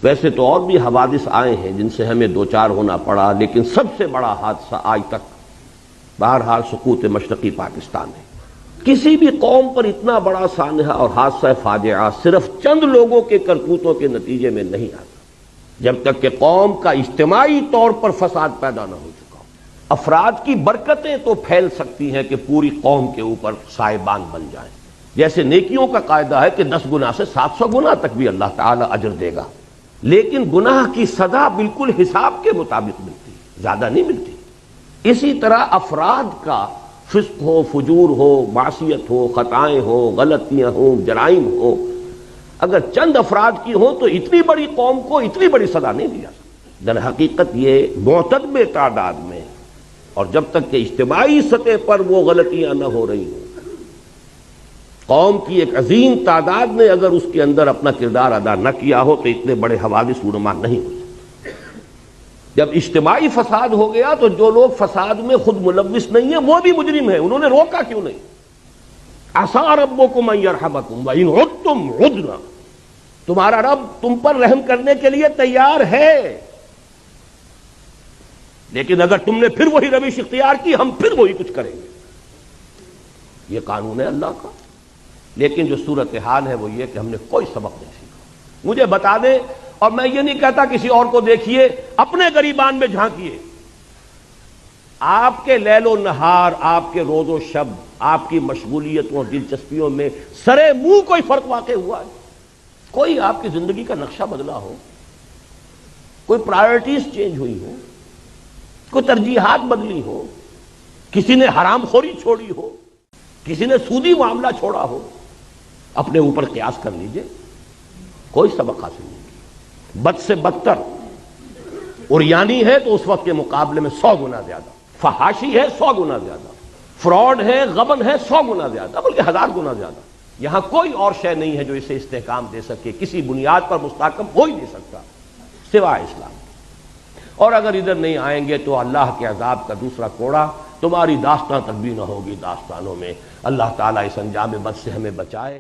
ویسے تو اور بھی حوادث آئے ہیں جن سے ہمیں دوچار ہونا پڑا، لیکن سب سے بڑا حادثہ آج تک بہرحال سقوط مشرقی پاکستان ہے۔ کسی بھی قوم پر اتنا بڑا سانحہ اور حادثہ فاجعہ صرف چند لوگوں کے کرتوتوں کے نتیجے میں نہیں آتا جب تک کہ قوم کا اجتماعی طور پر فساد پیدا نہ ہو چکا ہو۔ افراد کی برکتیں تو پھیل سکتی ہیں کہ پوری قوم کے اوپر سائبان بن جائیں، جیسے نیکیوں کا قاعدہ ہے کہ 10 گنا سے 700 گنا تک بھی اللہ تعالیٰ اجر دے گا، لیکن گناہ کی سزا بالکل حساب کے مطابق ملتی، زیادہ نہیں ملتی۔ اسی طرح افراد کا فسق ہو، فجور ہو، معصیت ہو، خطائیں ہو، غلطیاں ہوں، جرائم ہو، اگر چند افراد کی ہو تو اتنی بڑی قوم کو اتنی بڑی سزا نہیں دی جا سکتی۔ در حقیقت یہ معتدب تعداد میں اور جب تک کہ اجتماعی سطح پر وہ غلطیاں نہ ہو رہی ہوں، قوم کی ایک عظیم تعداد نے اگر اس کے اندر اپنا کردار ادا نہ کیا ہو تو اتنے بڑے حوادث رونما نہیں ہو سکتے۔ جب اجتماعی فساد ہو گیا تو جو لوگ فساد میں خود ملوث نہیں ہیں وہ بھی مجرم ہیں، انہوں نے روکا کیوں نہیں؟ عسیٰ ربکم ان یرحمکم وان عدتم عدنا، تمہارا رب تم پر رحم کرنے کے لیے تیار ہے، لیکن اگر تم نے پھر وہی روش اختیار کی ہم پھر وہی کچھ کریں گے۔ یہ قانون ہے اللہ کا، لیکن جو صورتحال ہے وہ یہ کہ ہم نے کوئی سبق نہیں سیکھا۔ مجھے بتا دیں، اور میں یہ نہیں کہتا کسی اور کو دیکھیے، اپنے گریبان میں جھانکیے، آپ کے لیل و نہار، آپ کے روز و شب، آپ کی مشغولیتوں اور دلچسپیوں میں سرے منہ کوئی فرق واقع ہوا ہے؟ کوئی آپ کی زندگی کا نقشہ بدلا ہو، کوئی پرائرٹیز چینج ہوئی ہو، کوئی ترجیحات بدلی ہو، کسی نے حرام خوری چھوڑی ہو، کسی نے سودی معاملہ چھوڑا ہو؟ اپنے اوپر قیاس کر لیجئے، کوئی سبق حاصل نہیں کیا۔ بد سے بدتر عریانی ہے تو اس وقت کے مقابلے میں 100 گنا زیادہ، فحاشی ہے 100 گنا زیادہ، فراڈ ہے، غبن ہے 100 گنا زیادہ، بلکہ 1000 گنا زیادہ۔ یہاں کوئی اور شے نہیں ہے جو اسے استحکام دے سکے، کسی بنیاد پر مستحکم ہو ہی نہیں سکتا سوائے اسلام۔ اور اگر ادھر نہیں آئیں گے تو اللہ کے عذاب کا دوسرا کوڑا، تمہاری داستان تک بھی نہ ہوگی داستانوں میں۔ اللہ تعالیٰ اس انجام بد سے ہمیں بچائے۔